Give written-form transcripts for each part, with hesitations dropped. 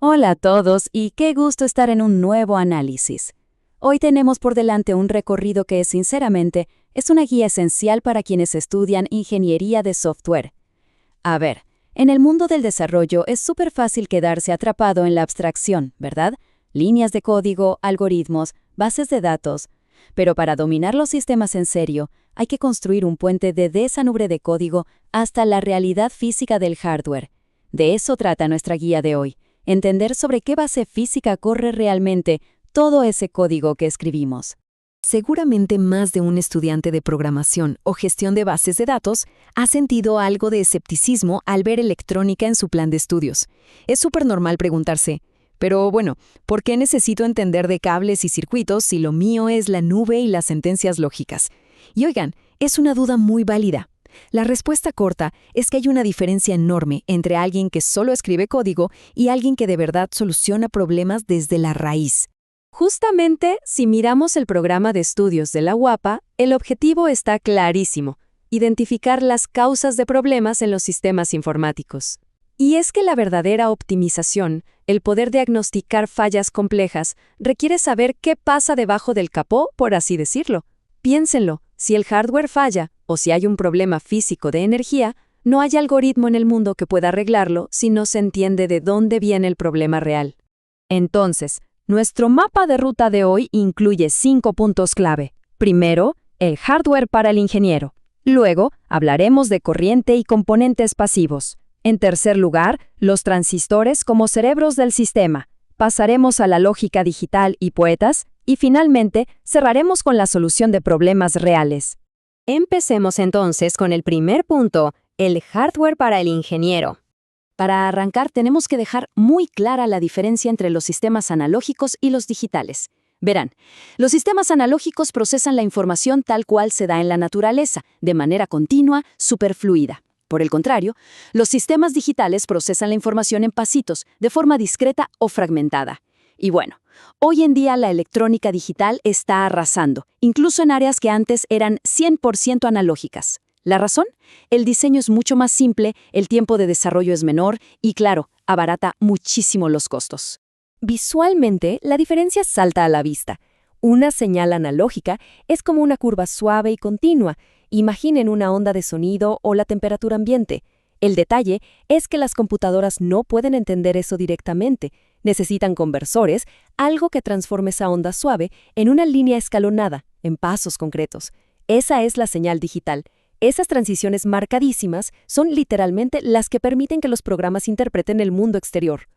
Hola a todos y qué gusto estar en un nuevo análisis. Hoy tenemos por delante un recorrido que, sinceramente, es una guía esencial para quienes estudian ingeniería de software. A ver, en el mundo del desarrollo es súper fácil quedarse atrapado en la abstracción, ¿verdad? Líneas de código, algoritmos, bases de datos. Pero para dominar los sistemas en serio, hay que construir un puente desde esa nube de código hasta la realidad física del hardware. De eso trata nuestra guía de hoy. Entender sobre qué base física corre realmente todo ese código que escribimos. Seguramente más de un estudiante de programación o gestión de bases de datos ha sentido algo de escepticismo al ver electrónica en su plan de estudios. Es súper normal preguntarse, pero bueno, ¿por qué necesito entender de cables y circuitos si lo mío es la nube y las sentencias lógicas? Y oigan, es una duda muy válida. La respuesta corta es que hay una diferencia enorme entre alguien que solo escribe código y alguien que de verdad soluciona problemas desde la raíz. Justamente, si miramos el programa de estudios de la UAPA, el objetivo está clarísimo: identificar las causas de problemas en los sistemas informáticos. Y es que la verdadera optimización, el poder diagnosticar fallas complejas, requiere saber qué pasa debajo del capó, por así decirlo. Piénsenlo, si el hardware falla o si hay un problema físico de energía, no hay algoritmo en el mundo que pueda arreglarlo si no se entiende de dónde viene el problema real. Entonces, nuestro mapa de ruta de hoy incluye 5 puntos clave. Primero, el hardware para el ingeniero. Luego, hablaremos de corriente y componentes pasivos. En tercer lugar, los transistores como cerebros del sistema. Pasaremos a la lógica digital y poetas. Y finalmente, cerraremos con la solución de problemas reales. Empecemos entonces con el primer punto, el hardware para el ingeniero. Para arrancar, tenemos que dejar muy clara la diferencia entre los sistemas analógicos y los digitales. Verán, los sistemas analógicos procesan la información tal cual se da en la naturaleza, de manera continua, superfluida. Por el contrario, los sistemas digitales procesan la información en pasitos, de forma discreta o fragmentada. Y bueno, hoy en día la electrónica digital está arrasando, incluso en áreas que antes eran 100% analógicas. ¿La razón? El diseño es mucho más simple, el tiempo de desarrollo es menor y, claro, abarata muchísimo los costos. Visualmente, la diferencia salta a la vista. Una señal analógica es como una curva suave y continua. Imaginen una onda de sonido o la temperatura ambiente. El detalle es que las computadoras no pueden entender eso directamente. Necesitan conversores, algo que transforme esa onda suave en una línea escalonada, en pasos concretos. Esa es la señal digital. Esas transiciones marcadísimas son literalmente las que permiten que los programas interpreten el mundo exterior.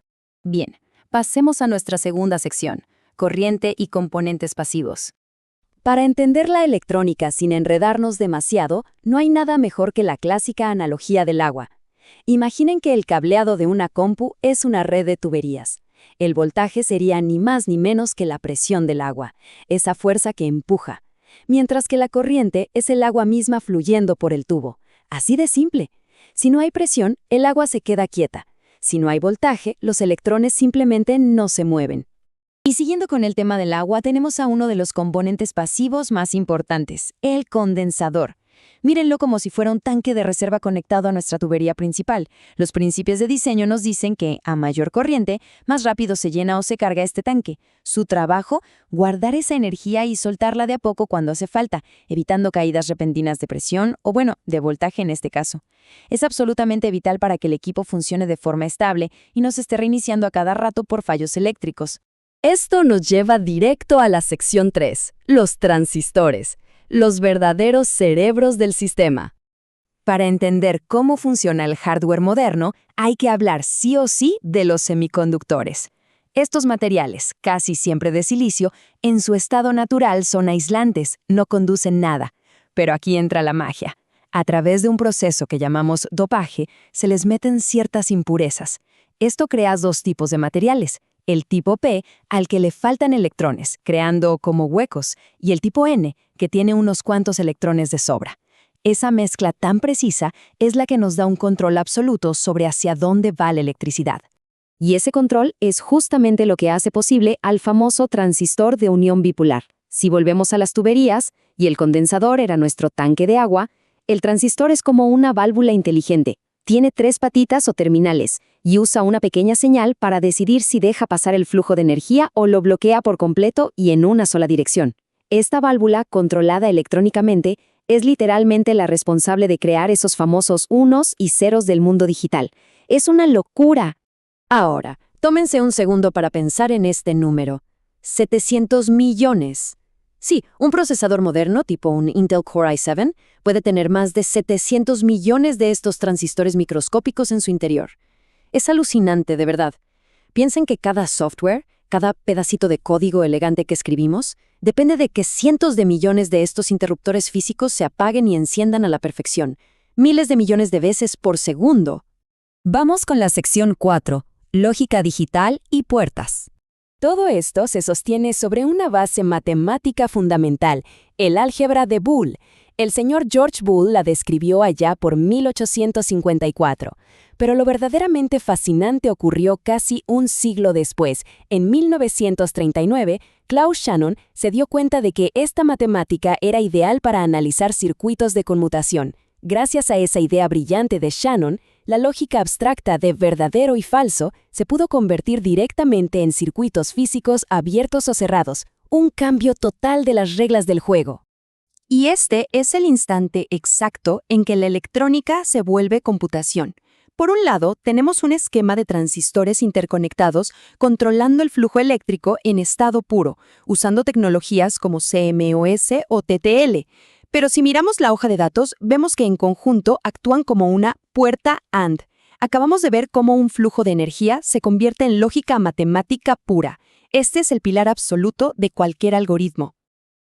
Bien, pasemos a nuestra segunda sección, corriente y componentes pasivos. Para entender la electrónica sin enredarnos demasiado, no hay nada mejor que la clásica analogía del agua. Imaginen que el cableado de una compu es una red de tuberías. El voltaje sería ni más ni menos que la presión del agua, esa fuerza que empuja, mientras que la corriente es el agua misma fluyendo por el tubo. Así de simple. Si no hay presión, el agua se queda quieta. Si no hay voltaje, los electrones simplemente no se mueven. Y siguiendo con el tema del agua, tenemos a uno de los componentes pasivos más importantes, el condensador. Mírenlo como si fuera un tanque de reserva conectado a nuestra tubería principal. Los principios de diseño nos dicen que, a mayor corriente, más rápido se llena o se carga este tanque. Su trabajo, guardar esa energía y soltarla de a poco cuando hace falta, evitando caídas repentinas de presión o, de voltaje en este caso. Es absolutamente vital para que el equipo funcione de forma estable y no se esté reiniciando a cada rato por fallos eléctricos. Esto nos lleva directo a la sección 3, los transistores. Los verdaderos cerebros del sistema. Para entender cómo funciona el hardware moderno, hay que hablar sí o sí de los semiconductores. Estos materiales, casi siempre de silicio, en su estado natural son aislantes, no conducen nada. Pero aquí entra la magia. A través de un proceso que llamamos dopaje, se les meten ciertas impurezas. Esto crea dos tipos de materiales. El tipo P, al que le faltan electrones, creando como huecos, y el tipo N, que tiene unos cuantos electrones de sobra. Esa mezcla tan precisa es la que nos da un control absoluto sobre hacia dónde va la electricidad. Y ese control es justamente lo que hace posible al famoso transistor de unión bipolar. Si volvemos a las tuberías, y el condensador era nuestro tanque de agua, el transistor es como una válvula inteligente. Tiene 3 patitas o terminales, y usa una pequeña señal para decidir si deja pasar el flujo de energía o lo bloquea por completo y en una sola dirección. Esta válvula, controlada electrónicamente, es literalmente la responsable de crear esos famosos unos y ceros del mundo digital. Es una locura. Ahora, tómense un segundo para pensar en este número. 700 millones. Sí, un procesador moderno, tipo un Intel Core i7, puede tener más de 700 millones de estos transistores microscópicos en su interior. Es alucinante, de verdad. Piensen que cada software, cada pedacito de código elegante que escribimos, depende de que cientos de millones de estos interruptores físicos se apaguen y enciendan a la perfección, miles de millones de veces por segundo. Vamos con la sección 4, lógica digital y puertas. Todo esto se sostiene sobre una base matemática fundamental, el álgebra de Boole. El señor George Boole la describió allá por 1854, pero lo verdaderamente fascinante ocurrió casi un siglo después. En 1939, Klaus Shannon se dio cuenta de que esta matemática era ideal para analizar circuitos de conmutación. Gracias a esa idea brillante de Shannon, la lógica abstracta de verdadero y falso se pudo convertir directamente en circuitos físicos abiertos o cerrados, un cambio total de las reglas del juego. Y este es el instante exacto en que la electrónica se vuelve computación. Por un lado, tenemos un esquema de transistores interconectados controlando el flujo eléctrico en estado puro, usando tecnologías como CMOS o TTL. Pero si miramos la hoja de datos, vemos que en conjunto actúan como una puerta AND. Acabamos de ver cómo un flujo de energía se convierte en lógica matemática pura. Este es el pilar absoluto de cualquier algoritmo.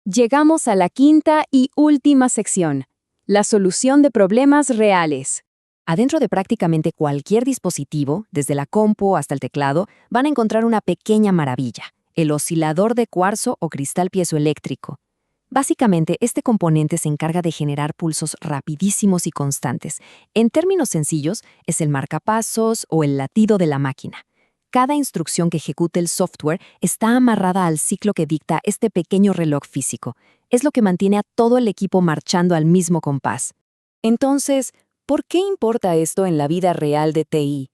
Llegamos a la quinta y última sección, la solución de problemas reales. Adentro de prácticamente cualquier dispositivo, desde la compu hasta el teclado, van a encontrar una pequeña maravilla, el oscilador de cuarzo o cristal piezoeléctrico. Básicamente, este componente se encarga de generar pulsos rapidísimos y constantes. En términos sencillos, es el marcapasos o el latido de la máquina. Cada instrucción que ejecute el software está amarrada al ciclo que dicta este pequeño reloj físico. Es lo que mantiene a todo el equipo marchando al mismo compás. Entonces, ¿por qué importa esto en la vida real de TI?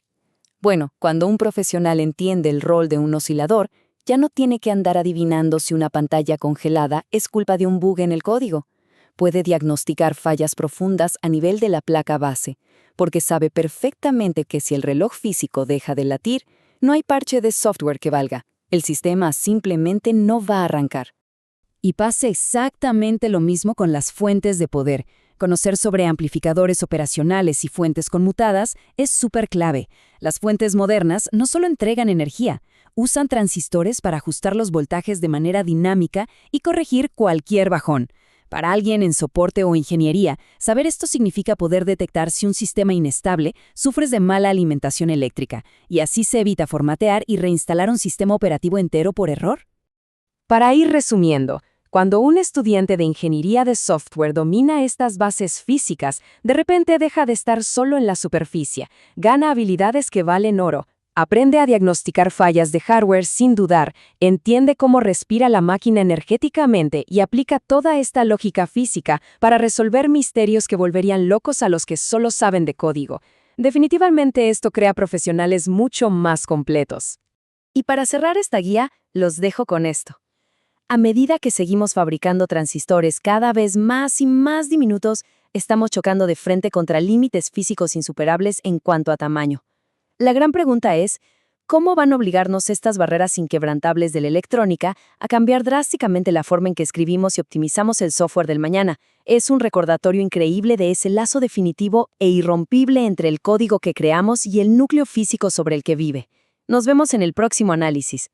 Bueno, cuando un profesional entiende el rol de un oscilador, ya no tiene que andar adivinando si una pantalla congelada es culpa de un bug en el código. Puede diagnosticar fallas profundas a nivel de la placa base, porque sabe perfectamente que si el reloj físico deja de latir, no hay parche de software que valga. El sistema simplemente no va a arrancar. Y pasa exactamente lo mismo con las fuentes de poder. Conocer sobre amplificadores operacionales y fuentes conmutadas es súper clave. Las fuentes modernas no solo entregan energía, usan transistores para ajustar los voltajes de manera dinámica y corregir cualquier bajón. Para alguien en soporte o ingeniería, saber esto significa poder detectar si un sistema inestable sufre de mala alimentación eléctrica, y así se evita formatear y reinstalar un sistema operativo entero por error. Para ir resumiendo, cuando un estudiante de ingeniería de software domina estas bases físicas, de repente deja de estar solo en la superficie, gana habilidades que valen oro, aprende a diagnosticar fallas de hardware sin dudar, entiende cómo respira la máquina energéticamente y aplica toda esta lógica física para resolver misterios que volverían locos a los que solo saben de código. Definitivamente esto crea profesionales mucho más completos. Y para cerrar esta guía, los dejo con esto. A medida que seguimos fabricando transistores cada vez más y más diminutos, estamos chocando de frente contra límites físicos insuperables en cuanto a tamaño. La gran pregunta es, ¿cómo van a obligarnos estas barreras inquebrantables de la electrónica a cambiar drásticamente la forma en que escribimos y optimizamos el software del mañana? Es un recordatorio increíble de ese lazo definitivo e irrompible entre el código que creamos y el núcleo físico sobre el que vive. Nos vemos en el próximo análisis.